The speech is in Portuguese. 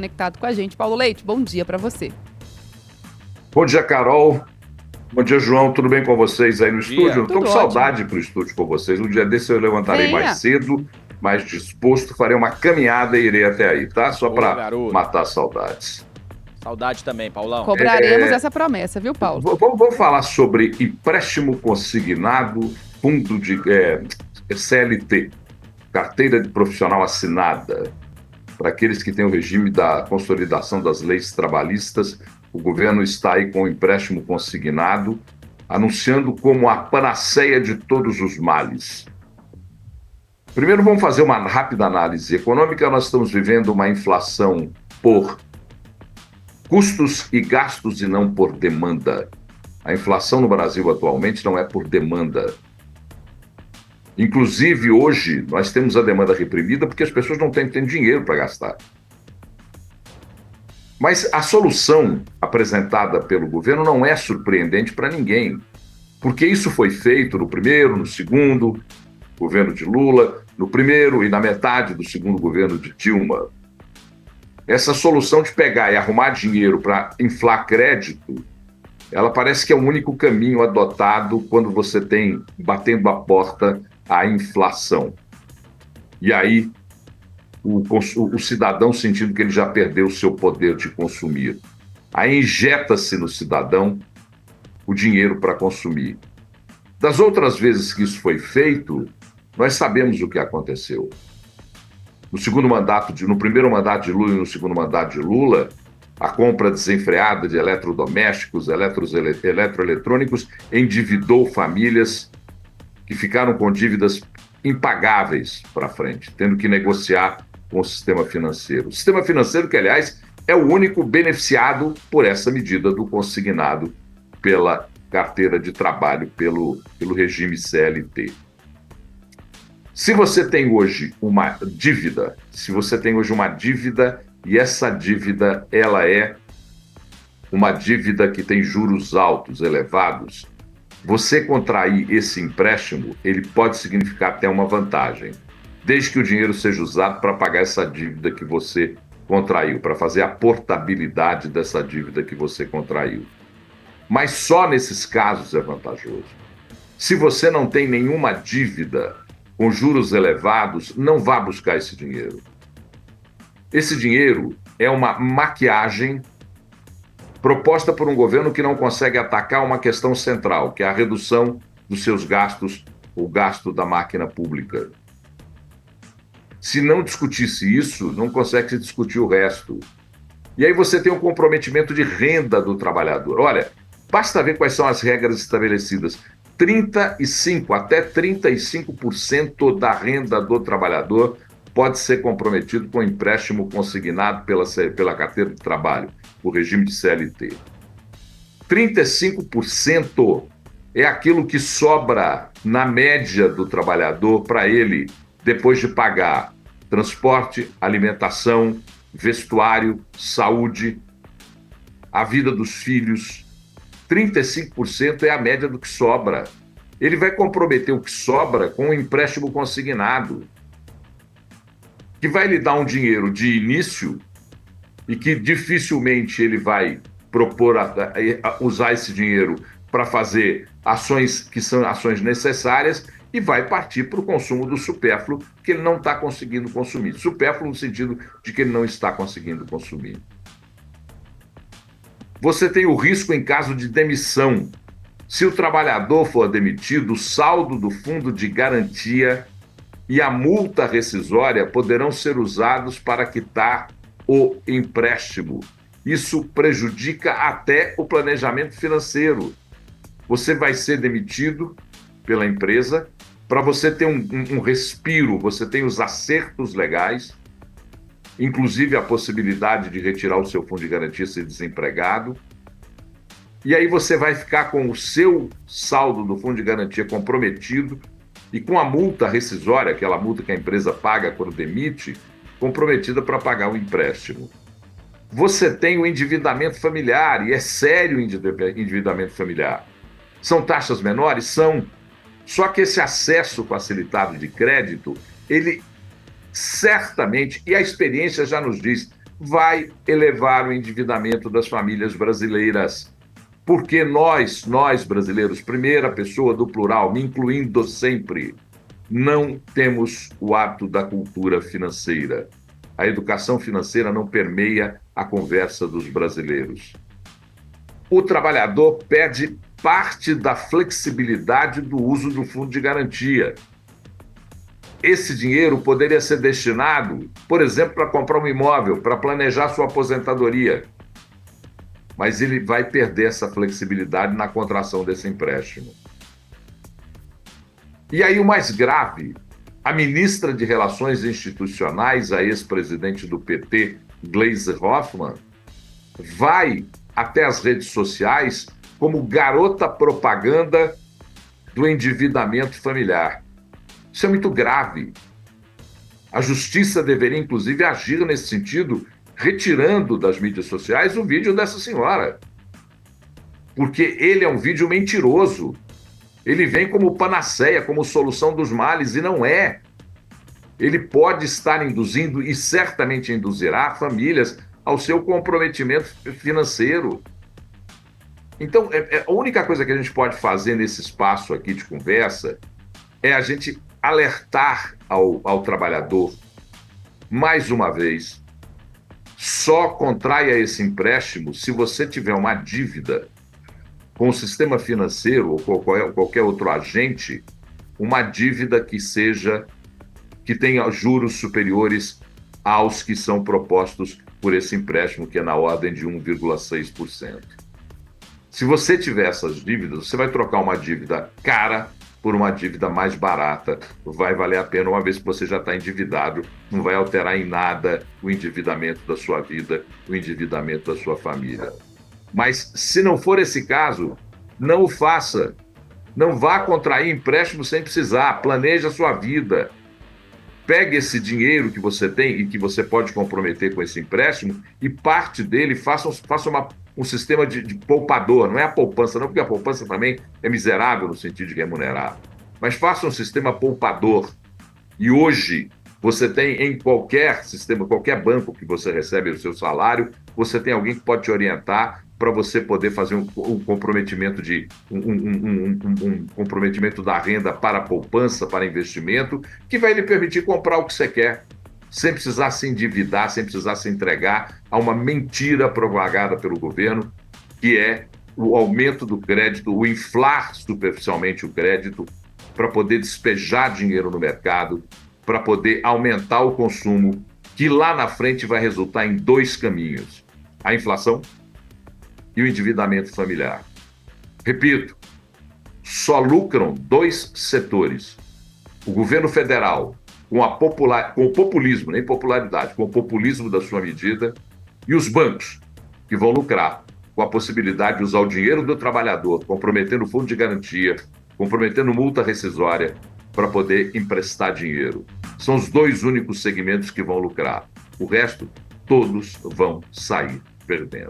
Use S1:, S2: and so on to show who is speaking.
S1: Conectado com a gente. Paulo Leite, bom dia para você.
S2: Bom dia, Carol. Bom dia, João. Tudo bem com vocês aí no estúdio? Estou
S1: Tudo
S2: com
S1: ótimo.
S2: saudade pro estúdio com vocês. Um dia desse eu levantarei
S1: Venha.
S2: mais cedo, mais disposto, farei uma caminhada e irei até aí, tá? Só para matar saudades.
S3: Saudade também, Paulão.
S1: Cobraremos essa promessa, viu, Paulo?
S2: Vamos falar sobre empréstimo consignado, fundo de CLT, carteira de profissional assinada. Para aqueles que têm o regime da consolidação das leis trabalhistas, o governo está aí com o empréstimo consignado, anunciando como a panaceia de todos os males. Primeiro, vamos fazer uma rápida análise econômica. Nós estamos vivendo uma inflação por custos e gastos e não por demanda. A inflação no Brasil atualmente não é por demanda. Inclusive, hoje, nós temos a demanda reprimida porque as pessoas não têm dinheiro para gastar. Mas a solução apresentada pelo governo não é surpreendente para ninguém, porque isso foi feito no primeiro, no segundo governo de Lula, no primeiro e na metade do segundo governo de Dilma. Essa solução de pegar e arrumar dinheiro para inflar crédito, ela parece que é o único caminho adotado quando você tem batendo a porta a inflação. E aí, o cidadão sentindo que ele já perdeu o seu poder de consumir. Aí injeta-se no cidadão o dinheiro para consumir. Das outras vezes que isso foi feito, nós sabemos o que aconteceu. No primeiro mandato de Lula e no segundo mandato de Lula, a compra desenfreada de eletrodomésticos, eletroeletrônicos endividou famílias que ficaram com dívidas impagáveis para frente, tendo que negociar com o sistema financeiro. O sistema financeiro que, aliás, é o único beneficiado por essa medida do consignado pela carteira de trabalho, pelo regime CLT. Se você tem hoje uma dívida, e essa dívida ela é uma dívida que tem juros altos, elevados, você contrair esse empréstimo, ele pode significar até uma vantagem, desde que o dinheiro seja usado para pagar essa dívida que você contraiu, para fazer a portabilidade dessa dívida que você contraiu. Mas só nesses casos é vantajoso. Se você não tem nenhuma dívida com juros elevados, não vá buscar esse dinheiro. Esse dinheiro é uma maquiagem proposta por um governo que não consegue atacar uma questão central, que é a redução dos seus gastos, o gasto da máquina pública. Se não discutisse isso, não consegue se discutir o resto. E aí você tem um comprometimento de renda do trabalhador. Olha, basta ver quais são as regras estabelecidas. Até 35% da renda do trabalhador pode ser comprometido com empréstimo consignado pela carteira de trabalho, o regime de CLT. 35% é aquilo que sobra na média do trabalhador para ele, depois de pagar transporte, alimentação, vestuário, saúde, a vida dos filhos. 35% é a média do que sobra. Ele vai comprometer o que sobra com um empréstimo consignado, que vai lhe dar um dinheiro de início e que dificilmente ele vai propor usar esse dinheiro para fazer ações que são ações necessárias e vai partir para o consumo do supérfluo que ele não está conseguindo consumir. Supérfluo no sentido de que ele não está conseguindo consumir. Você tem o risco em caso de demissão. Se o trabalhador for demitido, o saldo do fundo de garantia e a multa rescisória poderão ser usados para quitar o empréstimo. Isso prejudica até o planejamento financeiro. Você vai ser demitido pela empresa, para você ter um respiro, você tem os acertos legais, inclusive a possibilidade de retirar o seu fundo de garantia se desempregado. E aí você vai ficar com o seu saldo do fundo de garantia comprometido e com a multa rescisória, aquela multa que a empresa paga quando demite, comprometida para pagar o empréstimo. Você tem o endividamento familiar, e é sério o endividamento familiar. São taxas menores? São. Só que esse acesso facilitado de crédito, ele certamente, e a experiência já nos diz, vai elevar o endividamento das famílias brasileiras. Porque nós brasileiros, primeira pessoa do plural, me incluindo sempre, não temos o hábito da cultura financeira. A educação financeira não permeia a conversa dos brasileiros. O trabalhador perde parte da flexibilidade do uso do fundo de garantia. Esse dinheiro poderia ser destinado, por exemplo, para comprar um imóvel, para planejar sua aposentadoria. Mas ele vai perder essa flexibilidade na contração desse empréstimo. E aí o mais grave, a ministra de Relações Institucionais, a ex-presidente do PT, Gleisi Hoffmann, vai até as redes sociais como garota propaganda do endividamento familiar. Isso é muito grave. A justiça deveria, inclusive, agir nesse sentido, retirando das mídias sociais o vídeo dessa senhora. Porque ele é um vídeo mentiroso. Ele vem como panaceia, como solução dos males, e não é. Ele pode estar induzindo, e certamente induzirá, famílias ao seu comprometimento financeiro. Então, a única coisa que a gente pode fazer nesse espaço aqui de conversa é a gente alertar ao trabalhador, mais uma vez, só contraia esse empréstimo se você tiver uma dívida com o sistema financeiro ou qualquer outro agente, uma dívida que tenha juros superiores aos que são propostos por esse empréstimo, que é na ordem de 1,6%. Se você tiver essas dívidas, você vai trocar uma dívida cara por uma dívida mais barata. Vai valer a pena, uma vez que você já está endividado, não vai alterar em nada o endividamento da sua vida, o endividamento da sua família. Mas se não for esse caso, não o faça. Não vá contrair empréstimo sem precisar. Planeje a sua vida. Pegue esse dinheiro que você tem e que você pode comprometer com esse empréstimo e parte dele faça um sistema de poupador. Não é a poupança, não, porque a poupança também é miserável no sentido de remunerar. Mas faça um sistema poupador. E hoje você tem em qualquer sistema, qualquer banco que você recebe o seu salário, você tem alguém que pode te orientar para você poder fazer um comprometimento um comprometimento da renda para a poupança, para investimento, que vai lhe permitir comprar o que você quer, sem precisar se endividar, sem precisar se entregar a uma mentira propagada pelo governo, que é o aumento do crédito, o inflar superficialmente o crédito, para poder despejar dinheiro no mercado, para poder aumentar o consumo, que lá na frente vai resultar em dois caminhos: a inflação e o endividamento familiar. Repito, só lucram dois setores: o governo federal, com o populismo, nem popularidade, com o populismo da sua medida, e os bancos, que vão lucrar com a possibilidade de usar o dinheiro do trabalhador, comprometendo o fundo de garantia, comprometendo multa rescisória, para poder emprestar dinheiro. São os dois únicos segmentos que vão lucrar. O resto, todos vão sair perdendo.